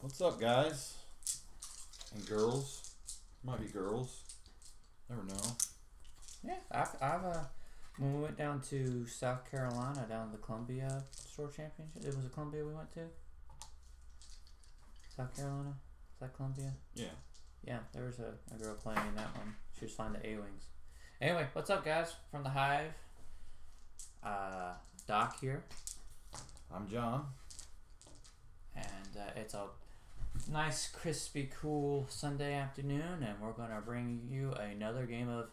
What's up, guys and girls? Might be girls. Never know. Yeah, when we went down to South Carolina, down to the Columbia Store Championship, it was a Columbia we went to. South Carolina, is that Columbia? Yeah. Yeah, there was a girl playing in that one. She was flying the A-wings. Anyway, what's up, guys? From the Hive. Doc here. I'm John. And it's a nice, crispy, cool Sunday afternoon, and we're going to bring you another game of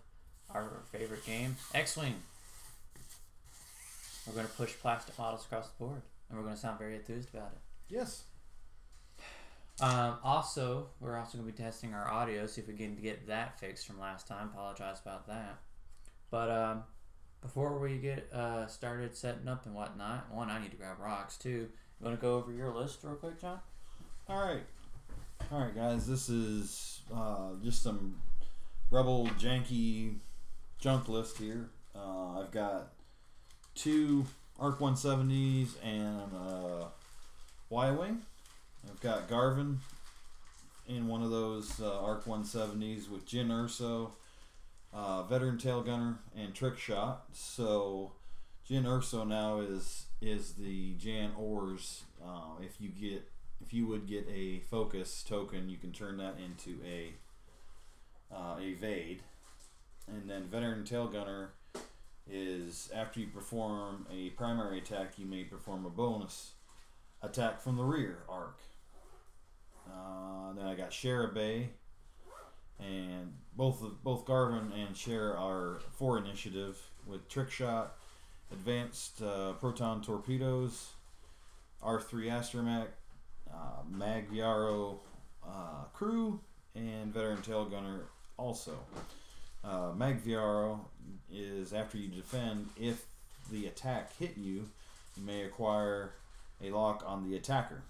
our favorite game, X-Wing. We're going to push plastic models across the board, and we're going to sound very enthused about it. Yes. Also, we're also going to be testing our audio, see if we can get that fixed from last time. Apologize about that. But before we get started setting up and whatnot, one, I need to grab rocks. Two, you want to go over your list real quick, John? All right, guys. This is just some Rebel janky junk list here. I've got 2 Arc 170s and Y-Wing. I've got Garvin in one of those Arc 170s with Jyn Erso, Veteran Tail Gunner, and Trick Shot. So Jyn Erso now is the Jan Ors. If you would get a focus token, you can turn that into a evade. And then Veteran Tail Gunner is after you perform a primary attack, you may perform a bonus attack from the rear arc. Then I got Shara Bay, and both Garvin and Shara are 4 initiative with Trick Shot, Advanced Proton Torpedoes, R3 Astromech, Mag Viaro Crew, and Veteran Tail Gunner also. Mag Viaro is after you defend, if the attack hit you, you may acquire a lock on the attacker.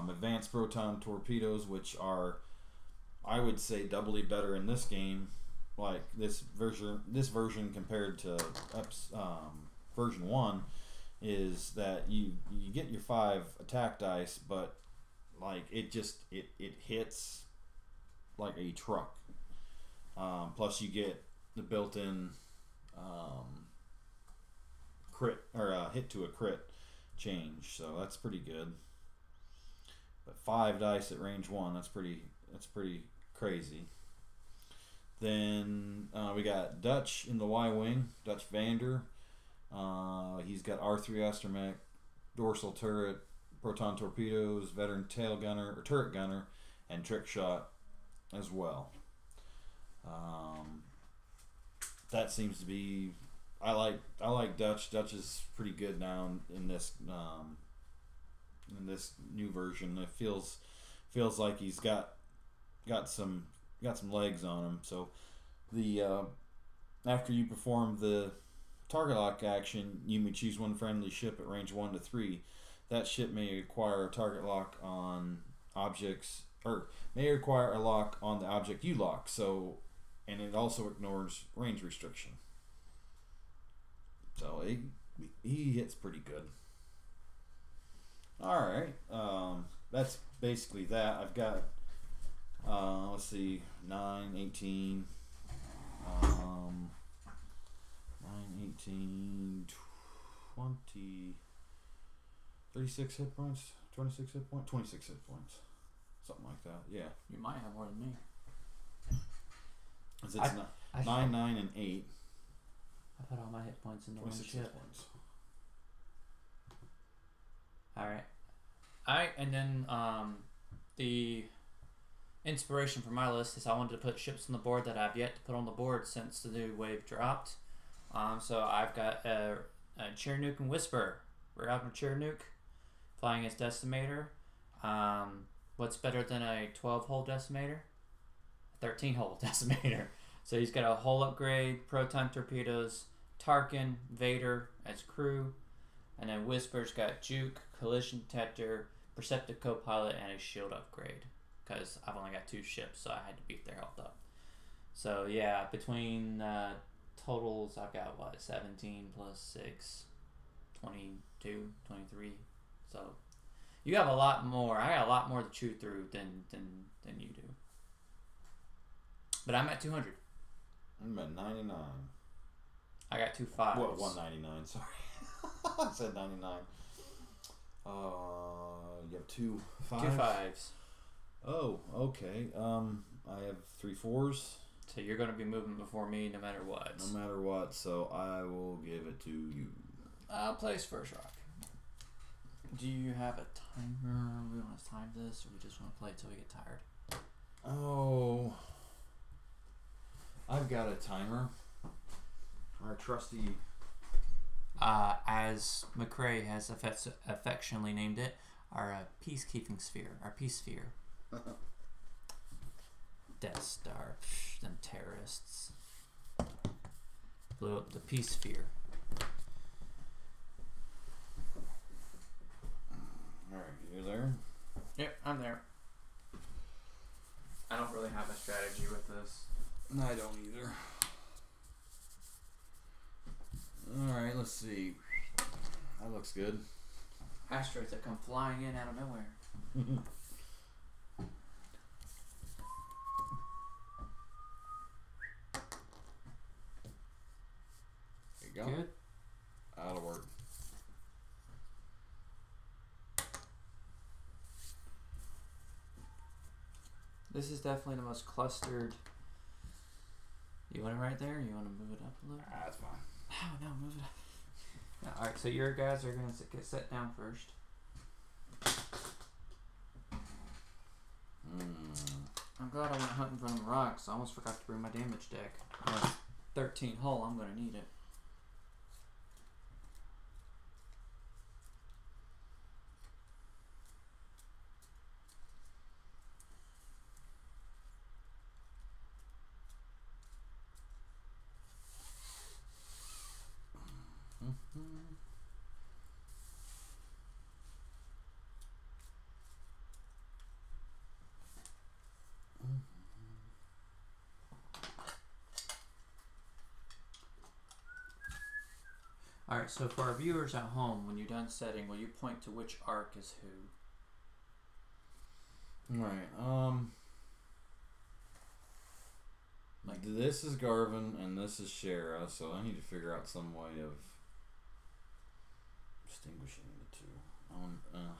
Advanced Proton Torpedoes, which are, I would say, doubly better in this game, like this version compared to version 1, is that you get your 5 attack dice, but like it hits like a truck. Plus you get the built-in crit or hit to a crit change, so that's pretty good. But 5 dice at range 1, that's pretty crazy. Then we got Dutch in the Y-Wing, Dutch Vander. He's got R3 Astromech, dorsal turret, proton torpedoes, veteran tail gunner or turret gunner, and trick shot as well. That seems to be, I like Dutch. Dutch is pretty good now in this new version. It feels like he's got some legs on him. So the after you perform the target lock action, you may choose one friendly ship at range 1 to 3. That ship may acquire a target lock on objects, or may require a lock on the object you lock. So, and it also ignores range restriction. So he hits pretty good. All right, that's basically that. I've got let's see, 9, 18, 20, 36 hit points, 26 hit points, 26 hit points, something like that. Yeah, You might have more than me. it's 9, 9, and 8. I put all my hit points into one 26 ship. hit points. Alright, and then the inspiration for my list is I wanted to put ships on the board that I've yet to put on the board since the new wave dropped. So I've got a Chernuk and Whisper. We're out with Chernuk, flying as Decimator. What's better than a 12-hole Decimator? A 13-hole Decimator. So he's got a hull upgrade, proton torpedoes, Tarkin, Vader as crew, and then Whisper's got Juke, collision detector, perceptive co-pilot, and a shield upgrade. Because I've only got 2 ships, so I had to beef their health up. So yeah, between totals, I've got 17 plus 6, 22, 23. So You have a lot more. I got a lot more to chew through than you do. But I'm at 200. I'm at 99. I got 2 5s. What? 199. Sorry, I said 99. You have 2 5s. 2 5s. Oh, okay. I have 3 4s. So you're going to be moving before me no matter what. No matter what. So I will give it to you. I'll place first rock. Do you have a timer? We want to time this, or we just want to play until we get tired? Oh, I've got a timer. Our trusty. As McCrae has affectionately named it, our peacekeeping sphere, our peace sphere. Death Star, them terrorists blew up the peace sphere. Alright, you there? Yep, I'm there. I don't really have a strategy with this. No, I don't either. Alright, let's see. That looks good. Asteroids that come flying in out of nowhere. There you go. Good. That'll work. This is definitely the most clustered. You want it right there? Or you want to move it up a little? That's fine. Oh, no, move it up. No, alright, so your guys are going to get set down first. I'm glad I went hunting for them rocks. I almost forgot to bring my damage deck. 13 hull, I'm going to need it. Alright, so for our viewers at home, when you're done setting, will you point to which arc is who? Right. Like this is Garvin and this is Shara, so I need to figure out some way of distinguishing the two.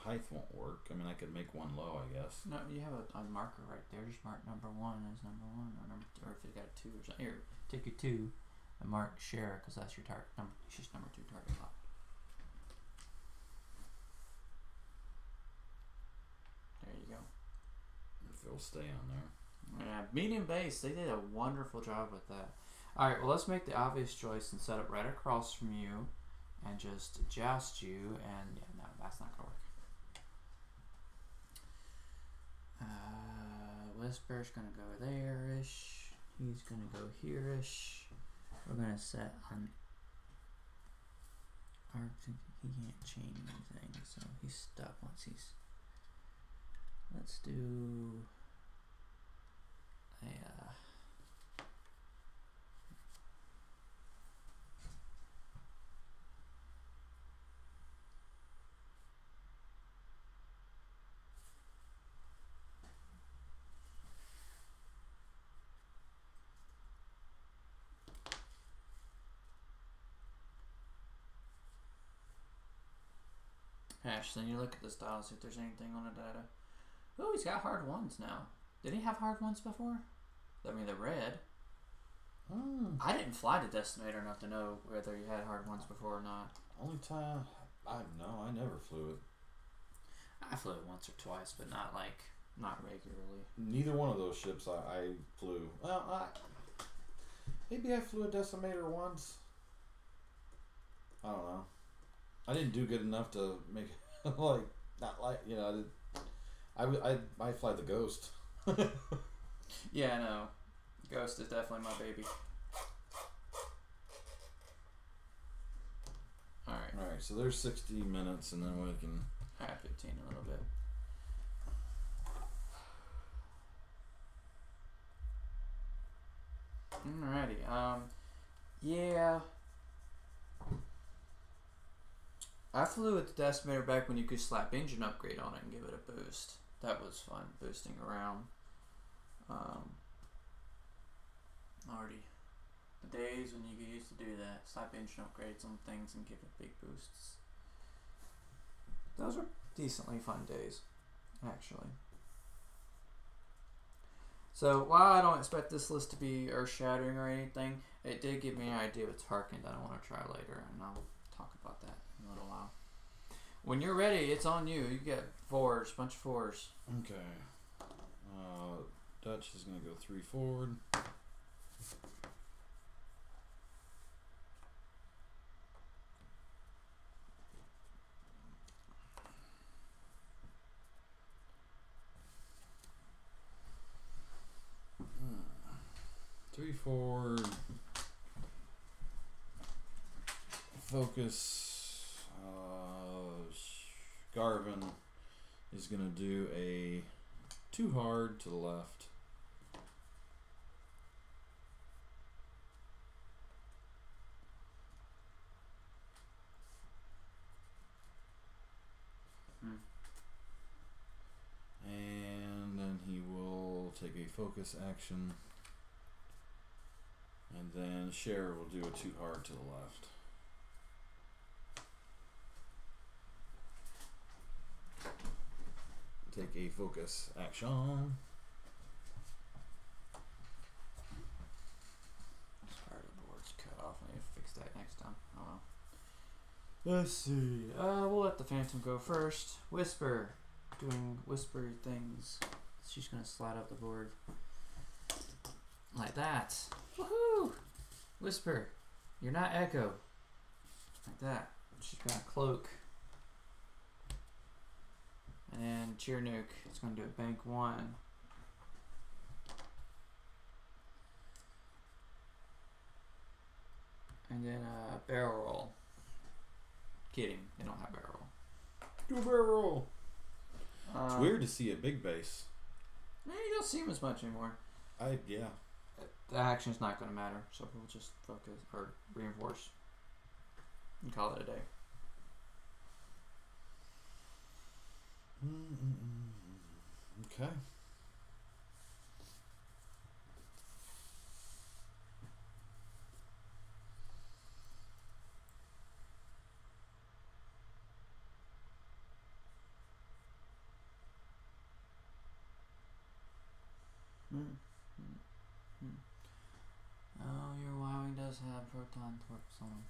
Height won't work. I mean, I could make one low, I guess. No, you have a marker right there. Just mark number 1 as number 1, or number 2, or if you got a 2 or something. Here, take your 2 and mark Shara, because that's your target number. She's number 2 target lot. There you go. If it'll stay on there. Yeah, medium base, they did a wonderful job with that. Alright, well, let's make the obvious choice and set it right across from you and just joust you, and yeah, no, that's not gonna work. Whisper's gonna go there-ish. He's gonna go here-ish. We're gonna set on Arc. He can't change anything, so he's stuck once he's. Let's do a Then you look at the style, see if there's anything on the data. Oh, he's got hard ones now. Did he have hard ones before? I mean, they're red. I didn't fly the Decimator enough to know whether he had hard ones before or not. Only time I never flew it. I flew it once or twice, but not regularly. Neither one of those ships I flew. Well, maybe I flew a Decimator once. I don't know. I didn't do good enough to make I fly the Ghost. Yeah, I know. Ghost is definitely my baby. Alright, so there's 60 minutes and then we can... Alright, 15 a little bit. Alrighty, yeah. I flew with the Decimator back when you could slap engine upgrade on it and give it a boost. That was fun, boosting around. Already the days when you used to do that, slap engine upgrades on things and give it big boosts. Those were decently fun days, actually. So while I don't expect this list to be earth-shattering or anything, it did give me an idea with Tarkin that I want to try later, and I'll talk about that in a little while. When you're ready, it's on you. You get fours, bunch of fours. Okay. Dutch is going to go 3 forward. Three forward. Focus. Garvin is going to do a 2 hard to the left. And then he will take a focus action. And then Cher will do a 2 hard to the left. Take a focus action. Sorry, the board's cut off. I need to fix that next time. Oh well. Let's see. We'll let the Phantom go first. Whisper. Doing whispery things. She's going to slide up the board. Like that. Woohoo! Whisper. You're not Echo. Like that. She's got a cloak. And Cheer Nuke. It's going to do a bank 1. And then a barrel roll. Kidding. They don't have barrel roll. Do a barrel roll. It's weird to see a big base. You don't see him as much anymore. Yeah. The action's not going to matter, so we'll just focus or reinforce and call it a day. Okay. Oh, your Y-Wing does have proton torps on him.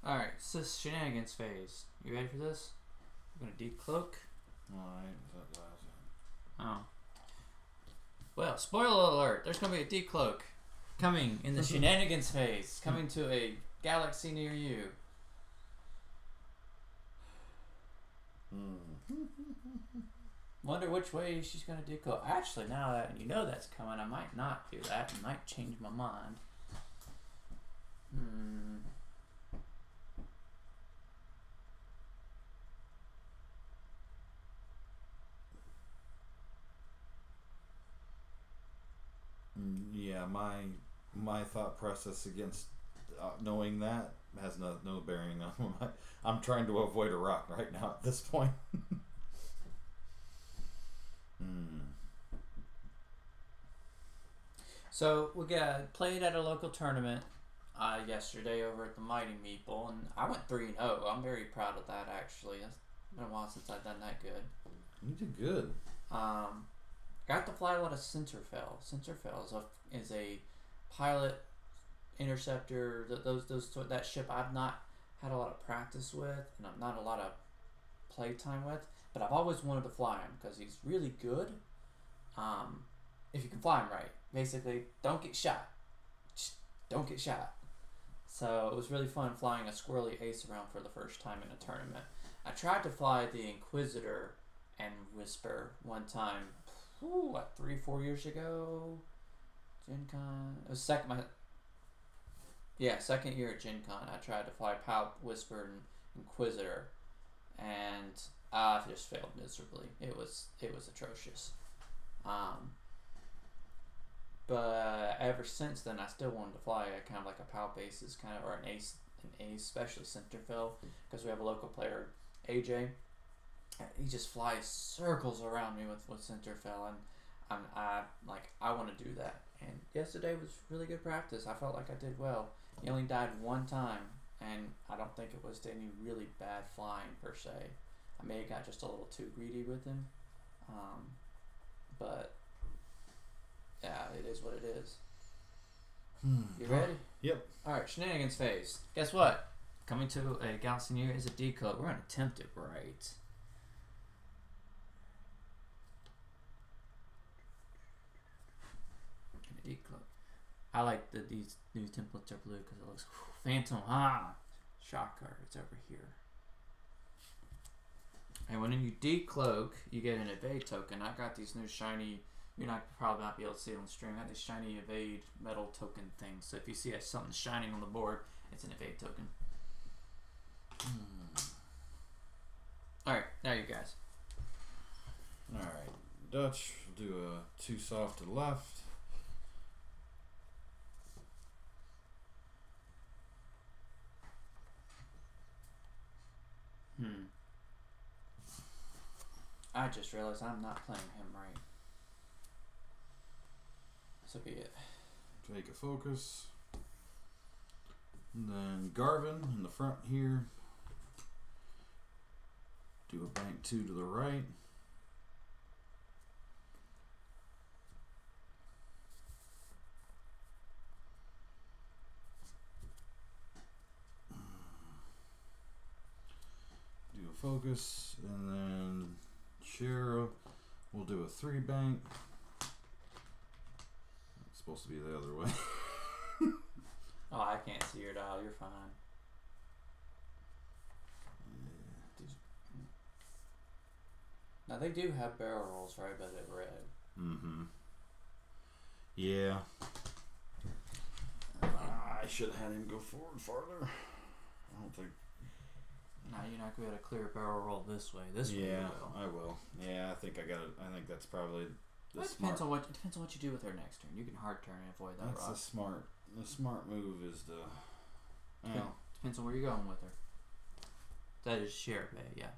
Alright, so this shenanigans phase. You ready for this? We're gonna decloak. Alright, Oh. Well, spoiler alert, there's gonna be a decloak coming in the shenanigans phase, coming to a galaxy near you. Wonder which way she's gonna decloak. Actually, now that you know that's coming, I might not do that. I might change my mind. Yeah, my thought process against knowing that has no bearing on my. I'm trying to avoid a rock right now at this point. So we played at a local tournament yesterday over at the Mighty Meeple, and I went 3-0. I'm very proud of that, actually. It's been a while since I've done that good. You did good. Got to fly a lot of Centerfell. Centerfell is a pilot, interceptor, that ship I've not had a lot of practice with, and I'm not a lot of playtime with, but I've always wanted to fly him because he's really good. If you can fly him right, basically, don't get shot. Just don't get shot. So it was really fun flying a squirrely ace around for the first time in a tournament. I tried to fly the Inquisitor and Whisper one time, 3-4 years ago. Gen Con. It was second year at Gen Con. I tried to fly Pow, Whisper, and Inquisitor, and I just failed miserably. It was atrocious. But ever since then, I still wanted to fly a kind of like a POW basis, or an ace, especially Centerfill, because we have a local player, AJ. He just flies circles around me with Centerfill, and I want to do that. And yesterday was really good practice. I felt like I did well. He only died one time, and I don't think it was to any really bad flying per se. I may have got just a little too greedy with him, but yeah, it is what it is. You ready? Yep. Alright, shenanigans phase. Guess what? Coming to a Galaxy New Year is a decode. We're going to attempt it right. A decode. I like these new templates are blue because it looks cool. Phantom. Shocker. It's over here. And when you decloak, you get an evade token. I got these new shiny. You're probably not be able to see it on the stream. I got these shiny evade metal token things. So if you see something shining on the board, it's an evade token. Alright, now you guys. Alright, Dutch will do a 2 soft to the left. I just realized I'm not playing him right. So be it. Take a focus. And then Garvin in the front here. Do a bank 2 to the right. Do a focus, and then Shira will do a 3 bank. It's supposed to be the other way. Oh, I can't see your dial. You're fine. Yeah. Now they do have barrel rolls right by the red. Mm-hmm. Yeah. I should have had him go forward farther. I don't think. No, you're not going to be able to clear a barrel roll this way. This way you will. I will. Yeah, I think I got it. I think that's probably the smart. It depends on what you do with her next turn. You can hard turn and avoid that rock. That's the smart move is to. Well, depends on where you're going with her. That is share bay, yeah.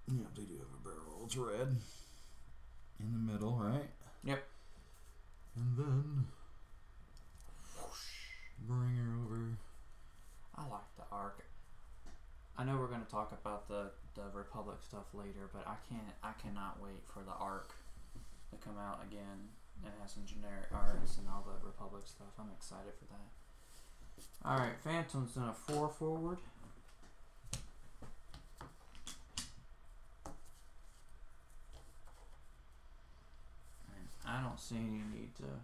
Yeah, they do have a barrel roll. It's red. In the middle, right? Yep. And then whoosh, bring her over. I like the arc. I know we're going to talk about the Republic stuff later, but I cannot wait for the arc to come out again. It has some generic arcs and all the Republic stuff. I'm excited for that. Alright, Phantom's done a 4 forward. And I don't see any need to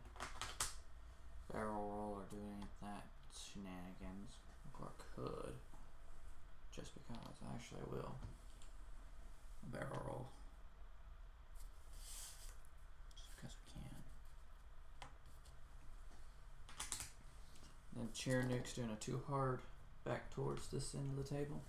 barrel roll or do any of that shenanigans. Or could. Just because. Actually, I will. Barrel roll. Just because we can. Then Chair Nuke's doing a 2 hard back towards this end of the table.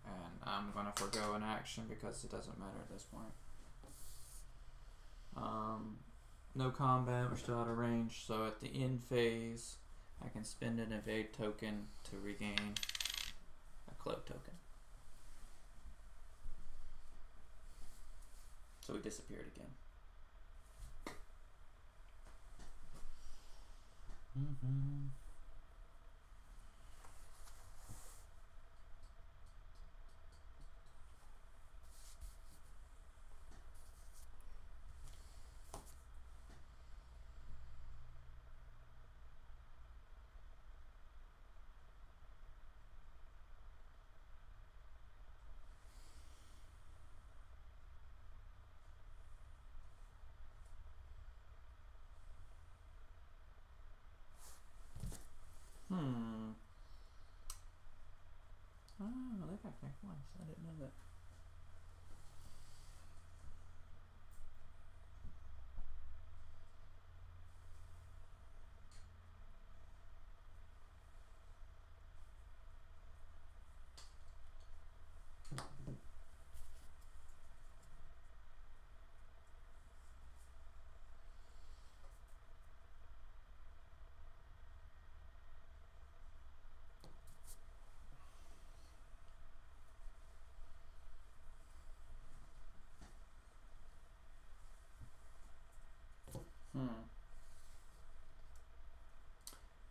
And I'm going to forgo an action because it doesn't matter at this point. No combat, we're still out of range, so at the end phase, I can spend an evade token to regain a cloak token. So we disappeared again. I didn't know that.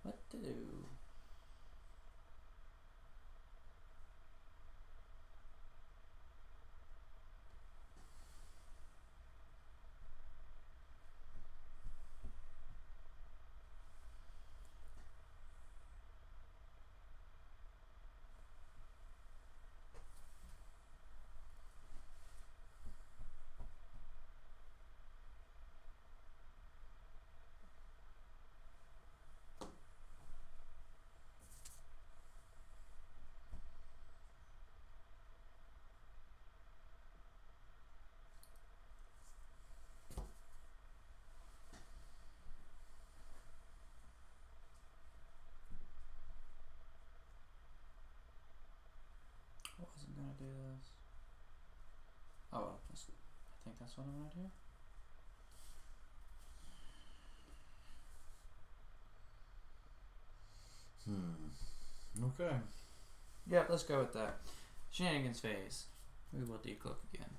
What to do? I wasn't gonna do this. Oh well, I think that's what I'm gonna do. Okay. Yeah, let's go with that. Shenanigans phase. We will decloak again.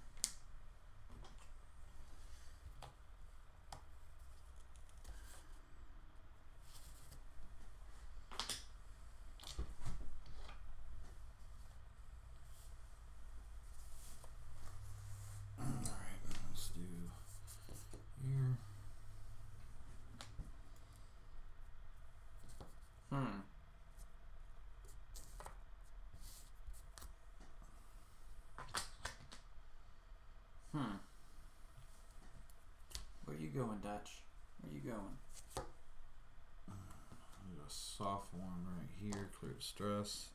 Where you going, Dutch? Where you going? A soft one right here, clear stress.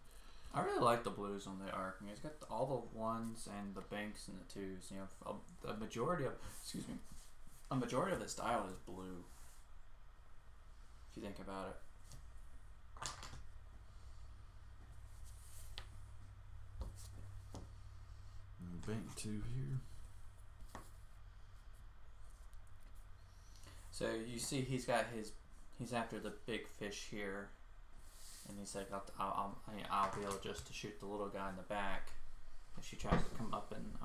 I really like the blues on the arc. I mean, it's got all the ones and the banks and the twos. You know, the majority of a majority of this style is blue. If you think about it. And bank 2 here. So you see, he's after the big fish here, and he's like, I'll be able just to shoot the little guy in the back if she tries to come up and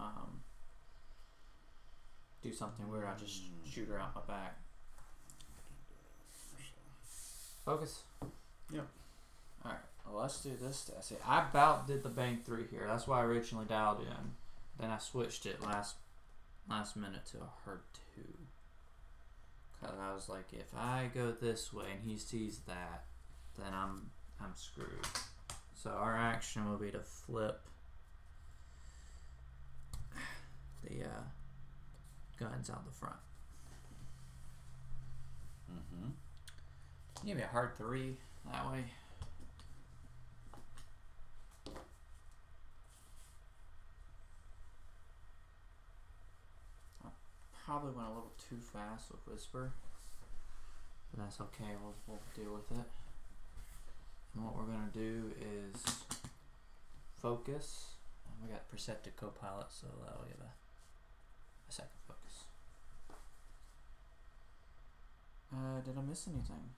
do something weird. I'll just shoot her out my back. Focus. Yep. All right. Well, let's do this. See, I about did the bank 3 here. That's why I originally dialed in. Then I switched it last minute to a hard 2. Cause I was like, if I go this way and he sees that, then I'm screwed. So our action will be to flip the guns out the front. Give me a hard 3 that way. Probably went a little too fast with Whisper, but that's okay. We'll deal with it. And what we're gonna do is focus. We got Perceptive Copilot, so that'll give a second focus. Did I miss anything?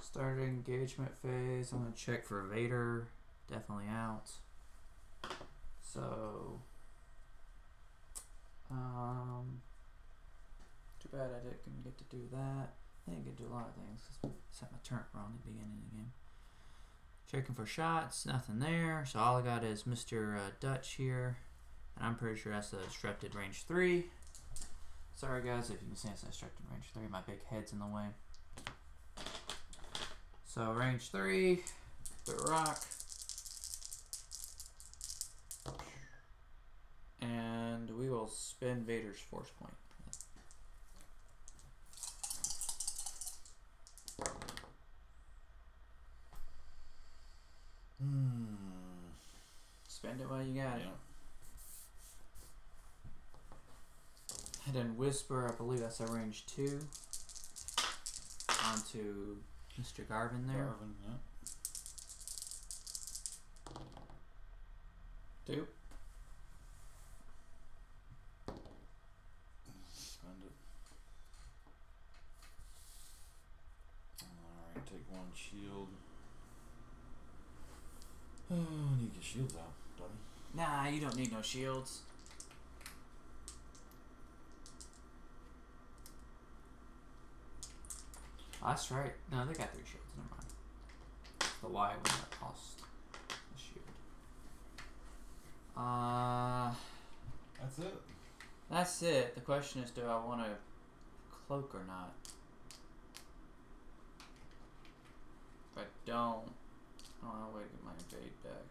Started engagement phase. I'm gonna check for Vader. Definitely out. So. Too bad I didn't get to do that. I didn't get to do a lot of things because I set my turret wrong at the beginning of the game. Checking for shots, nothing there. So all I got is Mr. Dutch here. And I'm pretty sure that's the obstructed range 3. Sorry guys if you can see it's obstructed range 3. My big head's in the way. So range 3, the rock. And we will spin Vader's force point. Spend it while you got it. Yeah. And then Whisper, I believe that's a range 2. Onto Mr. Garvin there. Garvin, yeah. 2. Spend it. Alright, take 1 shield. Oh, need your shields out, dummy. Nah, you don't need no shields. Oh, that's right. No, they got 3 shields. Never mind. The Y one that cost a shield. That's it. That's it. The question is, do I want to cloak or not? If I don't, I'll wait to get my evade back.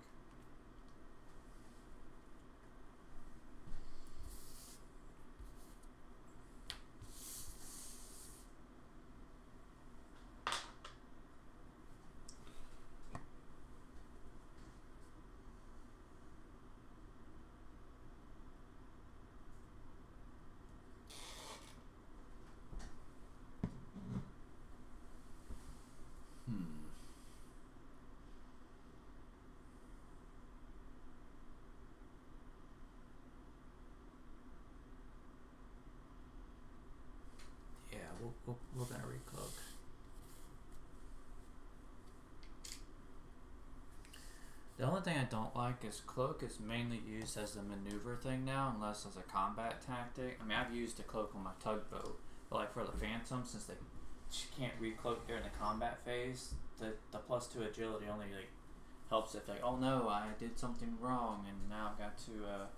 We're gonna recloak. The only thing I don't like is cloak is mainly used as a maneuver thing now, unless as a combat tactic. I mean, I've used a cloak on my tugboat, but like for the Phantom, since they can't recloak during the combat phase, the +2 agility only like helps if like, oh no, I did something wrong and now I've got to.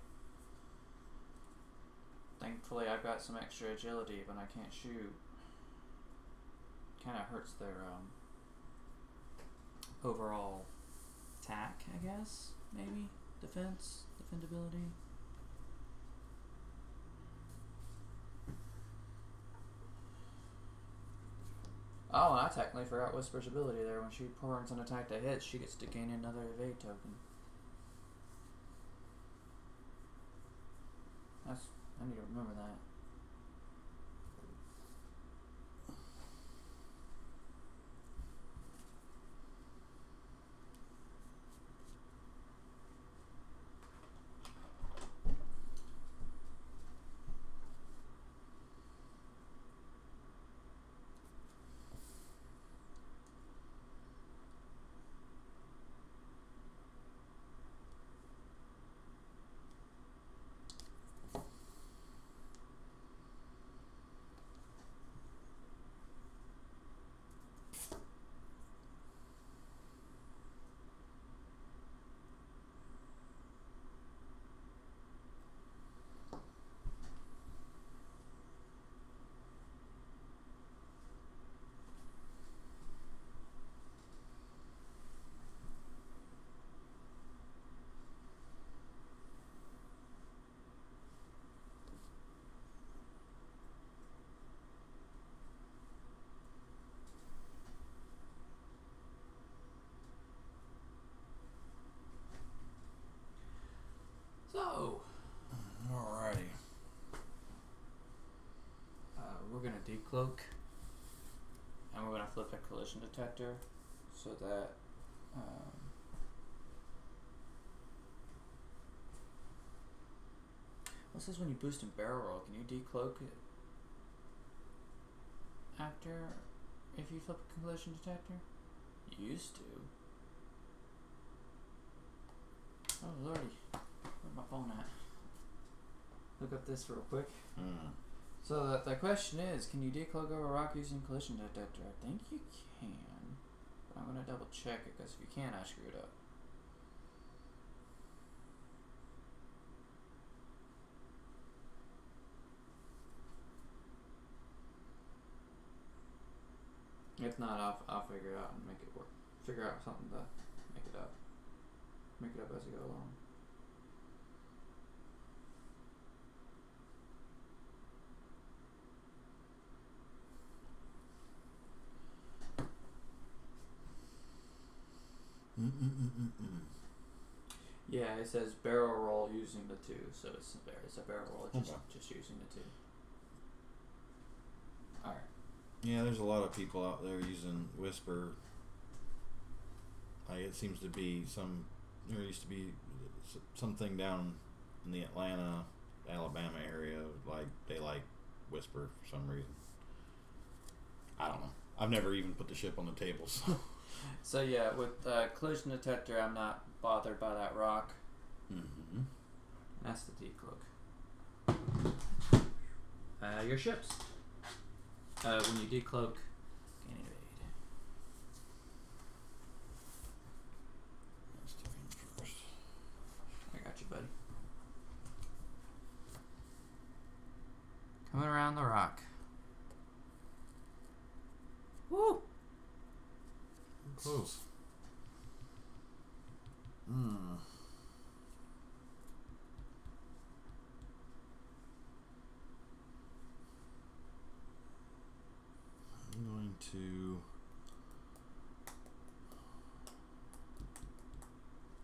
Thankfully, I've got some extra agility, but I can't shoot. Kind of hurts their overall attack, I guess. Maybe defense, defendability. Oh, and I technically forgot Whisper's ability there. When she performs an attack that hits, she gets to gain another evade token. I need to remember that. So, alrighty. We're gonna decloak, and we're gonna flip a collision detector, so that what's this when you boost and barrel roll? Can you decloak it after if you flip a collision detector? You used to. Oh lordy. Where's my phone at? Look up this real quick. So the question is, can you decloak over a rock using collision detector? I think you can, but I'm gonna double check it because if you can, I screwed up. If not, I'll figure it out and make it work. Figure out something to make it up. Make it up as we go along. Yeah, it says barrel roll using the 2, so it's a barrel roll, just using the 2. Alright. Yeah, there's a lot of people out there using Whisper. It seems to be there used to be something down in the Atlanta, Alabama area, like they like Whisper for some reason. I don't know. I've never even put the ship on the table, so. So yeah, with collision detector, I'm not bothered by that rock. Mm-hmm. That's the decloak. Your ships. When you decloak, gain evade. Let's take him first. I got you, buddy. Coming around the rock. Woo! Close. I'm going to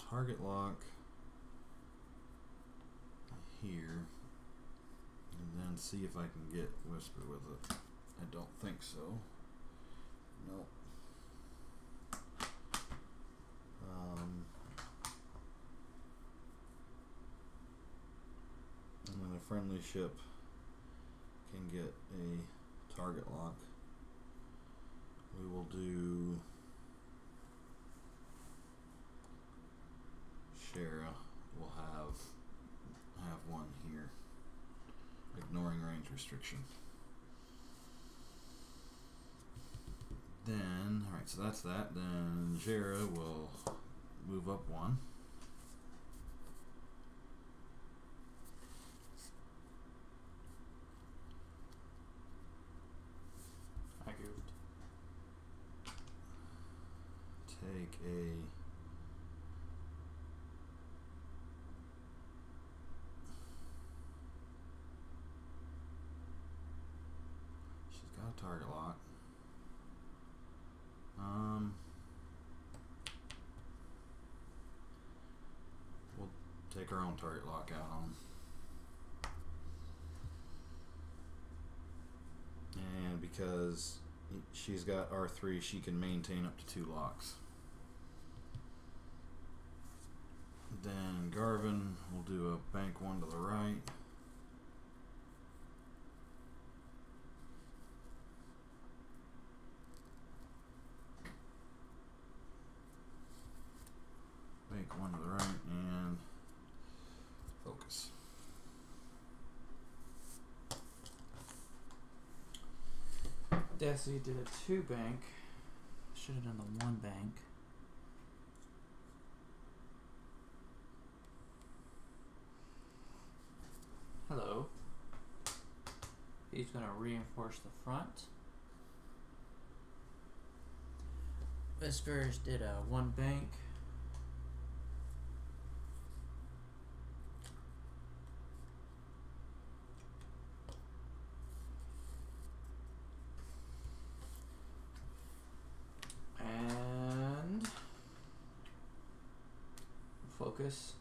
target lock here and then see if I can get Whisper with it. I don't think so. Nope. And then a friendly ship can get a target lock. We will do Shara will have one here, ignoring range restriction. Then, alright, so that's that. Then Shara will move up 1. I goofed. Take a she's got a target lock. We'll take our own target lock out on. And because she's got R3, she can maintain up to 2 locks. Then Garvin will do a bank 1 to the right. Bank 1 to the right and focus. Desi did a 2 bank. Should have done the 1 bank. Hello. He's going to reinforce the front. Whispers did a 1 bank. And focus.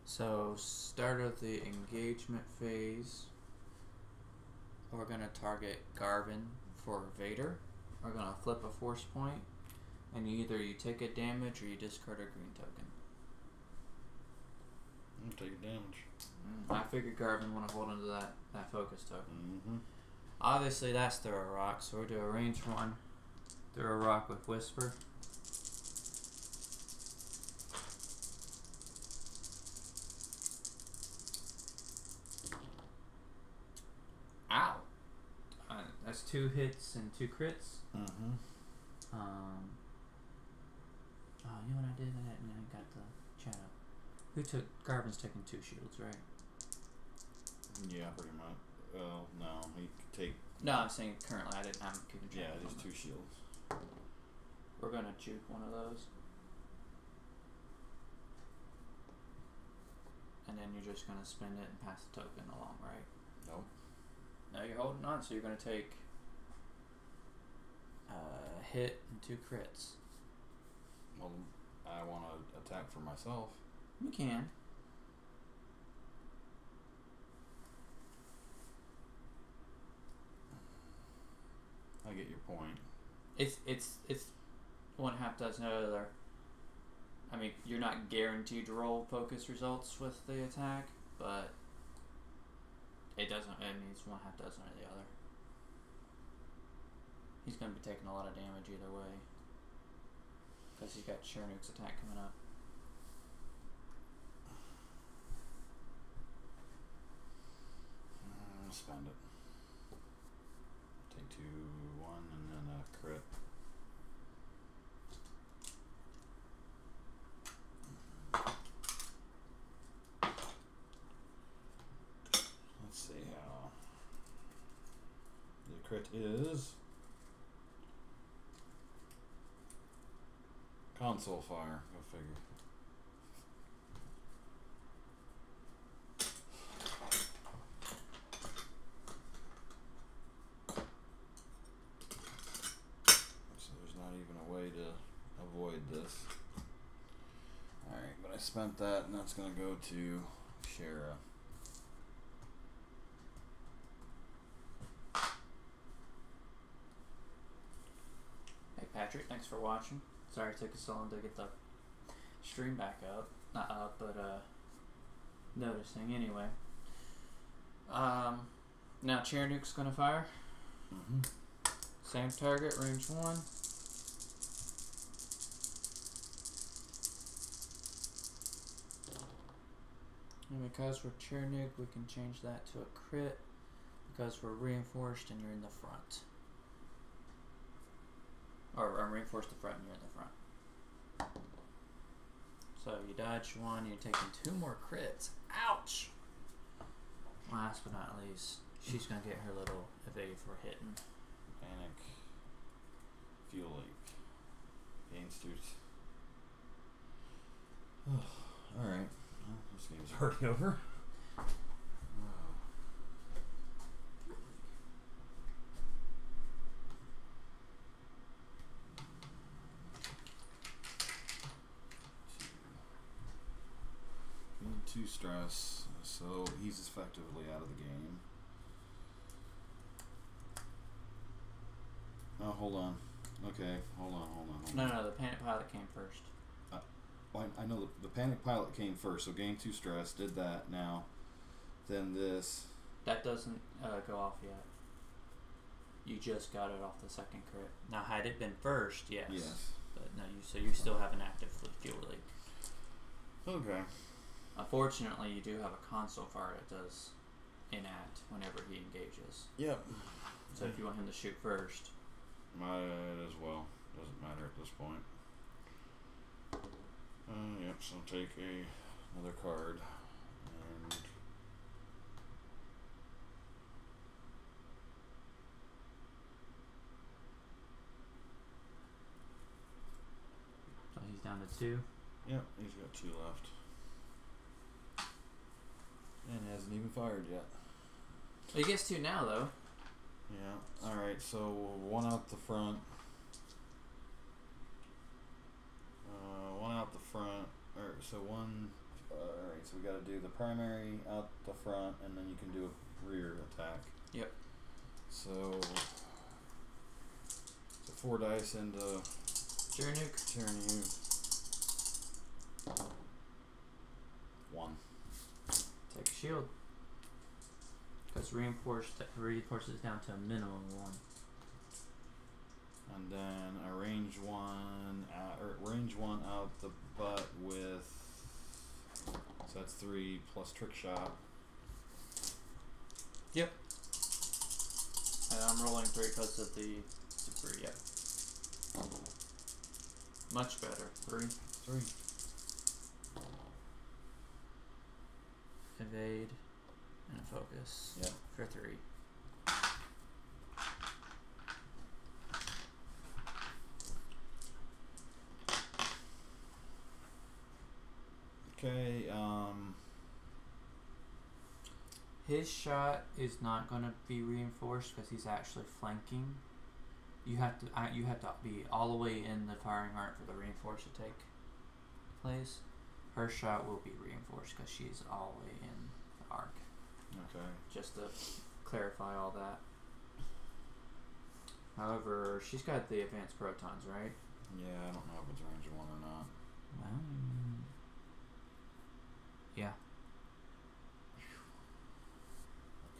So, start of the engagement phase, we're going to target Garvin for Vader. We're going to flip a force point, and either you take a damage or you discard a green token. I'm taking damage. I figured Garvin want to hold onto that focus token. Mm-hmm. Obviously, that's through a rock, so we'll do a range 1 through a rock with Whisper. Ow! That's 2 hits and 2 crits. Mm-hmm. You know what I did? I got the chat up. Garvin's taking 2 shields, right? Yeah, pretty much. Well, no, he could take. No, I'm saying currently. I'm keeping track. Yeah, just 2 shields. We're gonna juke one of those, and then you're just gonna spend it and pass the token along, right? Nope. No, you're holding on, so you're going to take a hit and 2 crits. Well, I want to attack for myself. You can. I get your point. It's 1/2 dozen other. I mean, you're not guaranteed to roll focus results with the attack, but it doesn't. I mean, it's 1/2 dozen or the other. He's going to be taking a lot of damage either way, because he's got Chernuk's attack coming up. Spend it. Take 2, 1, and then a crit. Let's see how the crit is. Console fire. Go figure. Avoid this. Alright, but I spent that, and that's going to go to Shara. Hey Patrick, thanks for watching. Sorry it took us so long to get the stream back up. Not up, but noticing anyway. Now Chernuk's going to fire. Mm-hmm. Same target, range 1. And because we're Chernuk, we can change that to a crit. Because we're reinforced and you're in the front. Or I'm reinforced the front and you're in the front. So you dodge 1, you're taking 2 more crits. Ouch! Last but not least, she's going to get her little evade for hitting. Panic. Fuel leak. Gangsters. Alright. Well, this game's already over. Need 2 stress, so he's effectively out of the game. Oh, hold on. Okay, hold on. No, the panic pilot came first. I know the panic pilot came first, so gain 2 stress, did that now. Then this. That doesn't go off yet. You just got it off the second crit. Now, had it been first, yes. Yes. But no, you still have an active fuel leak. Okay. Unfortunately, you do have a console fire that does enact whenever he engages. Yep. So if you want him to shoot first. Might as well. Doesn't matter at this point. Yep, so take another card. And So he's down to 2. yep, he's got 2 left. And hasn't even fired yet. He gets 2 now, though. Yeah. Alright, so 1 out the front. 1 out the front. So 1. Alright, so we gotta do the primary out the front, and then you can do a rear attack. Yep. So 4 dice into Chernuk. 1. Take a shield. Because reinforces down to a minimum 1. And then a range 1 out the butt with, so that's 3 plus trick shot. Yep. And I'm rolling 3 because of the super, yep. Much better. 3. Evade and a focus. Yep. For 3. Okay, His shot is not going to be reinforced because he's actually flanking. You have to be all the way in the firing arc for the reinforce to take place. Her shot will be reinforced because she's all the way in the arc. Okay. Just to clarify all that. However, she's got the advanced protons, right? Yeah, I don't know if it's range 1 or not. Well, yeah.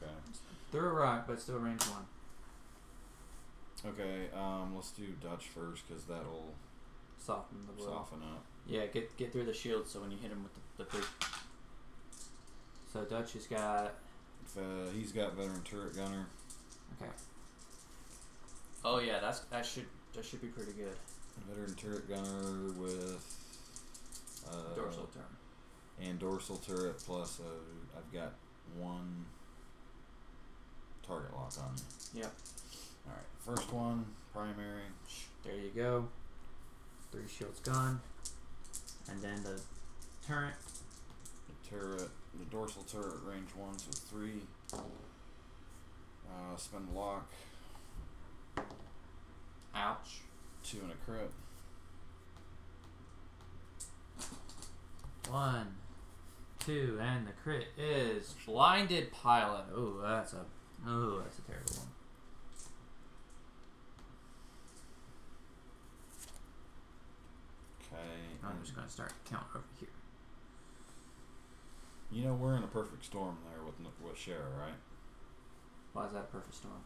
Okay. Through a rock, but still range 1. Okay, let's do Dutch first because that'll Soften the blow. soften up. Yeah, get through the shield so when you hit him with the big. So Dutch has got. He's got veteran turret gunner. Okay. Oh yeah, that should be pretty good. Veteran turret gunner with Dorsal turn. And dorsal turret plus I've got 1 target lock on you. Yep. Alright, first one, primary. There you go. 3 shields gone. And then the turret. The dorsal turret range 1, so 3. Spend lock. Ouch. 2 and a crit. 1, 2, and the crit is blinded pilot. Ooh, that's a terrible one. Okay. I'm just gonna start count over here. You know we're in a perfect storm there with Shara, right? Why is that a perfect storm?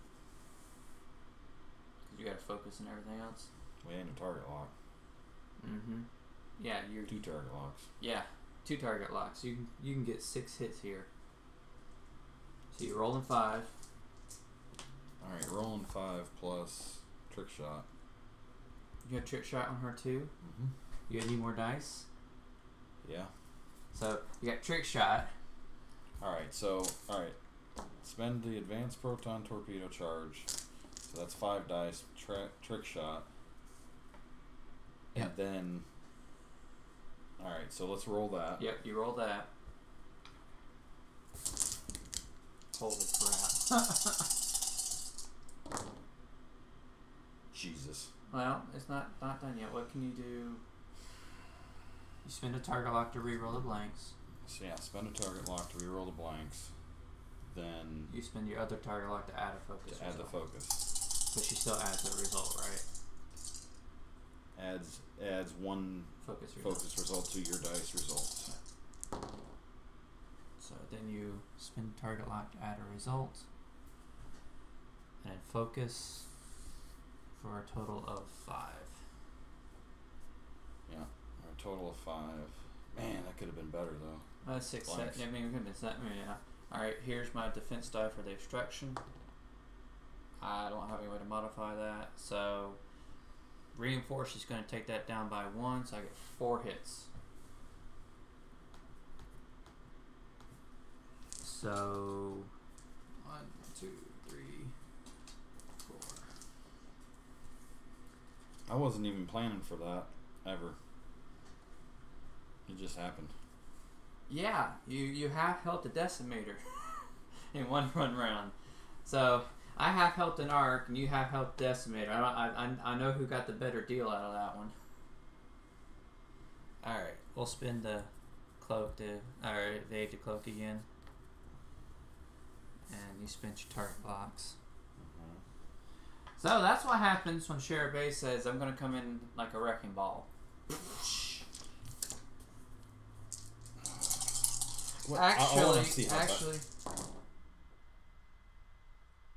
Because you gotta focus and everything else. We ain't a target lock. Mm-hmm. Yeah, you're 2 target locks. Yeah, 2 target locks. You can get 6 hits here. So you're rolling 5. Alright, rolling 5 plus trick shot. You have trick shot on her too. Mm-hmm. You need more dice. Yeah. So you got trick shot. Alright, spend the advanced proton torpedo charge. So that's 5 dice. Trick shot. And then. Alright, so let's roll that. Yep, you roll that. Holy crap. Jesus. Well, it's not done yet. What can you do? You spend a target lock to reroll the blanks. So yeah, spend a target lock to reroll the blanks. Then You spend your other target lock to add a focus. to add the focus. But she still adds a result, right? Adds 1 Focus result to your dice results. So then you spend target lock to add a result. And then focus for a total of 5. Yeah, or a total of 5. Man, that could have been better though. 6, Blanks. 7. I mean, we could have been 7. Yeah. Alright, here's my defense die for the extraction. I don't have any way to modify that. So, reinforce is going to take that down by 1, so I get 4 hits. So, 1, 2, 3, 4. I wasn't even planning for that ever. It just happened. Yeah, you half helped a decimator in one run round. So I half helped an arc, and you half helped decimator. I know who got the better deal out of that one. All right, we'll spin the cloak to evade the cloak again, and you spent your target locks. So that's what happens when Shara Bay says, "I'm gonna come in like a wrecking ball." What? Actually.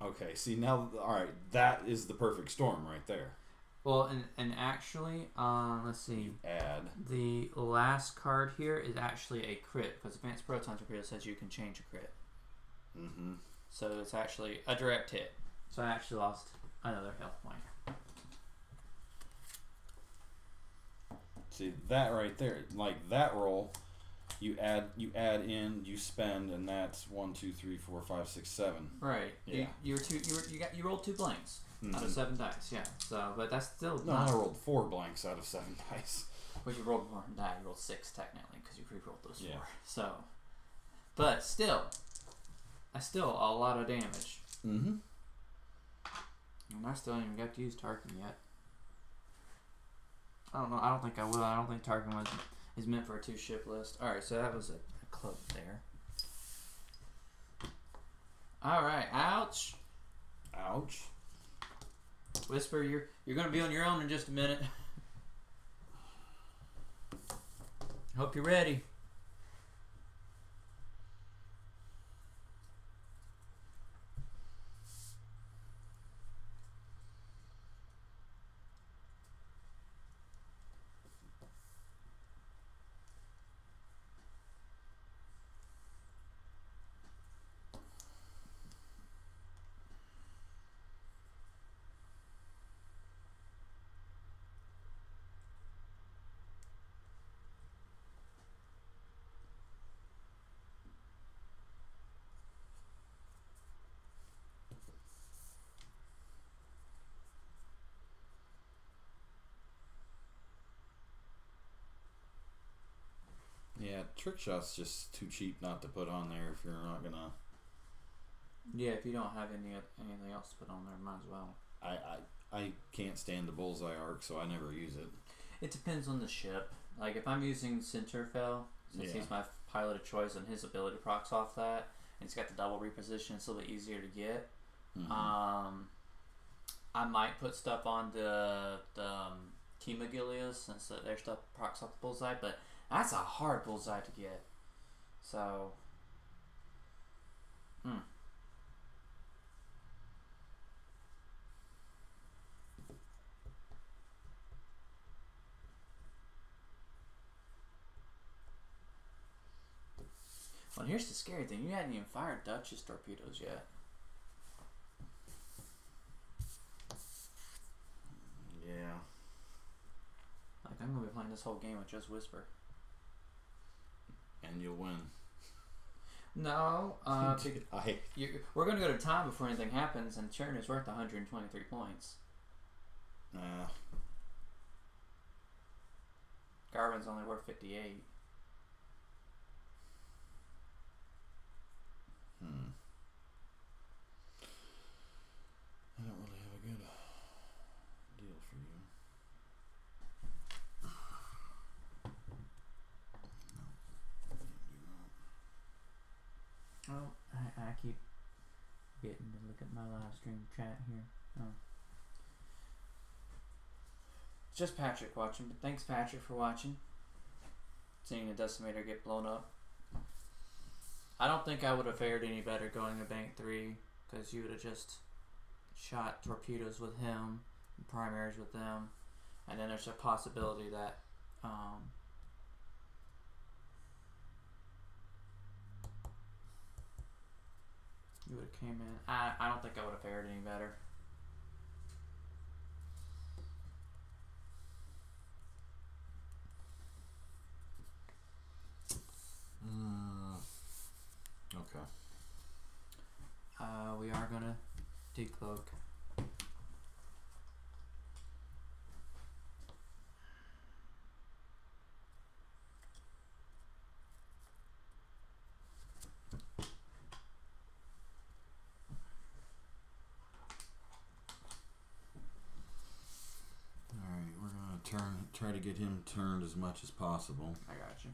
Okay, see now, alright, that is the perfect storm right there. Well, and actually, let's see. Add. The last card here is actually a crit, because Advanced Proton Torpedo says you can change a crit. Mm-hmm. So it's actually a direct hit. So I actually lost another health point. See, that right there, like that roll, you add in, you spend, and that's 1, 2, 3, 4, 5, 6, 7. Right. Yeah. You rolled 2 blanks out of 7 dice. Yeah. So, but that's still no. I rolled 4 blanks out of 7 dice. Well, you rolled more than that. You rolled 6 technically because you re-rolled those 4. Yeah. So, but still, That's still a lot of damage. Mm-hmm. And I still haven't even got to use Tarkin yet. I don't know. I don't think I will. I don't think Tarkin is meant for a 2-ship list. Alright, so that was a cloak there. Alright, ouch. Ouch. Whisper, you're gonna be on your own in just a minute. Hope you're ready. Yeah, trick shot's just too cheap not to put on there if you're not gonna. Yeah, if you don't have anything else to put on there, might as well. I can't stand the bullseye arc, so I never use it. It depends on the ship. Like if I'm using Centerfell, since he's my pilot of choice and his ability procs off that, and it's got the double reposition, it's a little bit easier to get. Mm-hmm. I might put stuff on the Kima Gilias since their stuff procs off the bullseye, but that's a hard bullseye to get. So, Well, here's the scary thing. You hadn't even fired Duchess torpedoes yet. Yeah. Like, I'm going to be playing this whole game with just Whisper. And you'll win. No. We're going to go to time before anything happens, and Churn is worth 123 points. Garvin's only worth 58. I don't really have a good deal for you. No, oh, I keep getting to look at my live stream chat here. Oh. It's just Patrick watching, but thanks Patrick for watching. Seeing a decimator get blown up. I don't think I would have fared any better going to Bank 3, because you would have just shot torpedoes with him, and primaries with them, and then there's a possibility that you would have came in. I don't think I would have fared any better. Okay. We are gonna decloak. Alright, we're gonna try to get him turned as much as possible. I got you.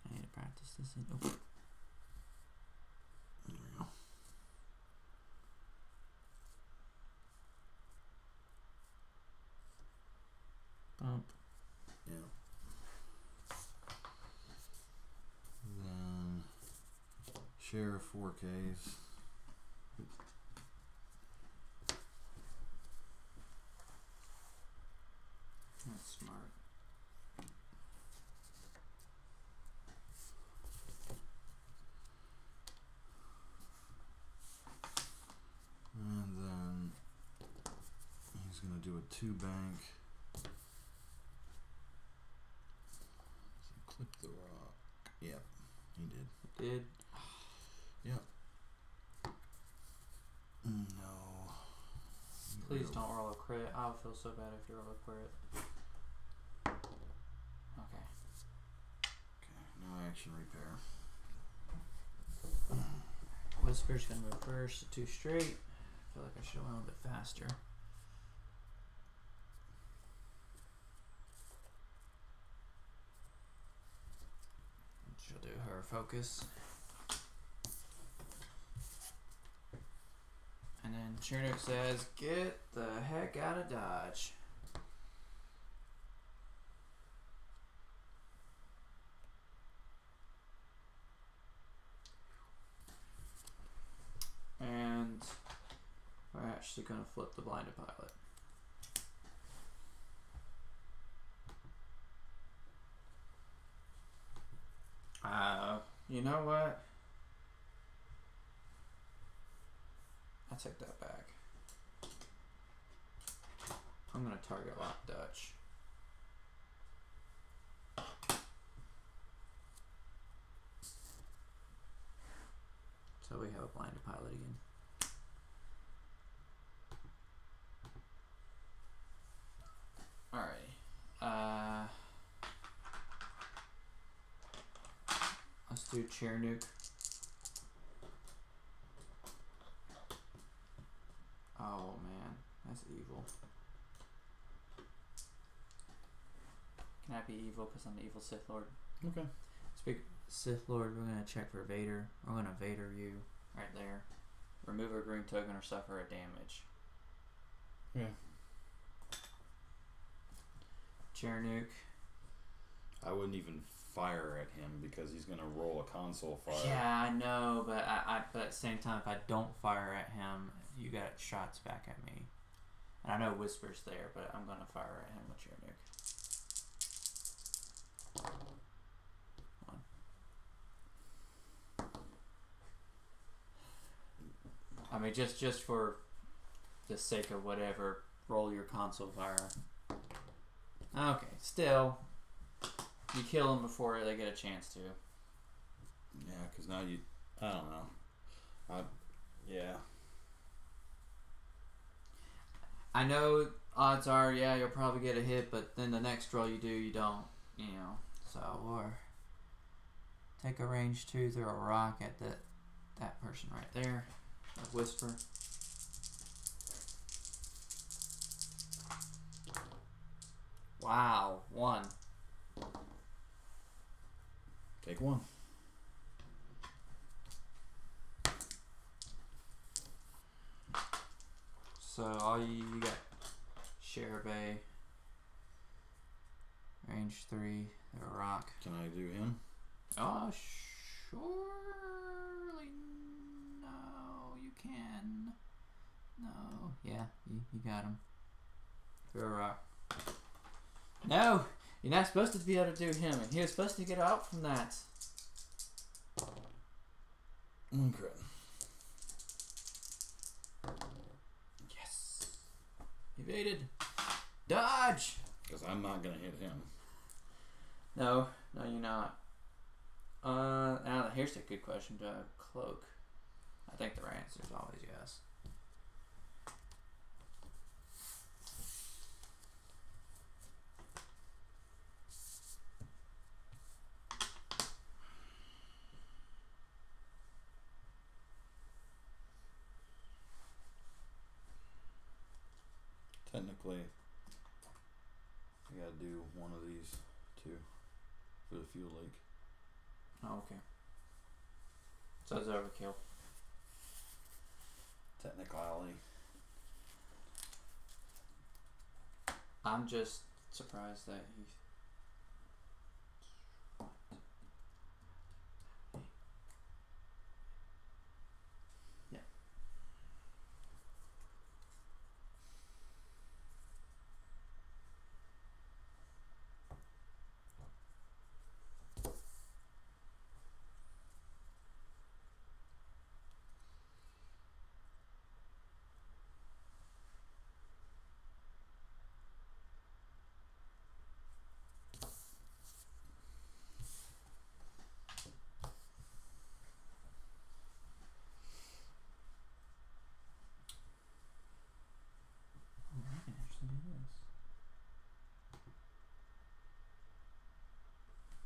I need to practice this in. Oh. There we go. Bump. Yeah. Then share 4Ks. That's smart. And then he's going to do a 2-bank. So clip the rock. Yep, he did. Did. Yep. No. Please don't roll a crit. I'll feel so bad if you roll a crit. Okay. Okay, no action repair. Whisper's gonna move first to 2 straight. I feel like I should have went a little bit faster. She'll do her focus. And then Chernuk says, "Get the heck out of Dodge." And we're actually going to flip the blinded pilot. You know what? I take that back. I'm going to target lock Dutch. So we have a blinded pilot again. Alright. Let's do Chernuk. Oh man, that's evil. Can I be evil because I'm the evil Sith Lord? Okay. Speak Sith Lord, we're gonna check for Vader. We're gonna Vader you right there. Remove a green token or suffer a damage. Yeah. Chernuk. I wouldn't even fire at him because he's gonna roll a console fire. Yeah, I know, but but at the same time, if I don't fire at him, you got shots back at me. And I know Whisper's there, but I'm gonna fire at him with Chernuk. I mean, just for the sake of whatever, roll your console fire. Okay, still, you kill them before they get a chance to. Yeah, because now you, I don't know. Yeah. I know odds are, yeah, you'll probably get a hit, but then the next roll you do, you don't, you know. So, or take a range 2, throw a rock at that person right there. A Whisper. Wow, 1. Take 1. So all you got Share Bay, range 3, a rock. Can I do him? Oh, surely no, you can. No, yeah, you got him. Throw a rock. No, you're not supposed to be able to do him, and he was supposed to get out from that. 1 crit. Yes. Evaded. Dodge. Because I'm not gonna hit him. No, you're not. Now here's a good question. Do I have cloak? I think the right answer is always yes. Technically, I gotta do one of these too for the fuel leak. Oh, okay. So it's overkill. Technicality. I'm just surprised that he. Yeah. I can actually do this.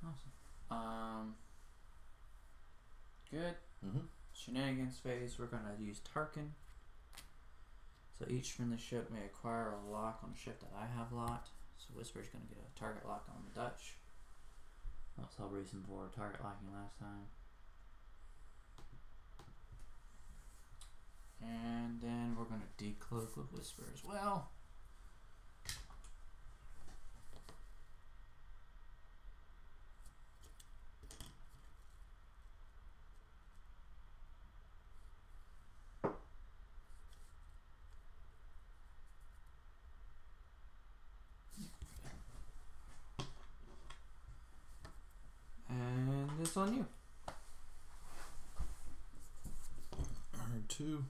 Awesome. Good. Mm-hmm. shenanigans phase, we're going to use Tarkin. So each friendly ship may acquire a lock on a ship that I have locked. So Whisper's going to get a target lock on the Dutch. That's the whole reason for target locking last time. And then we're going to decloak with Whisper as well. And it's on you. I heard 2.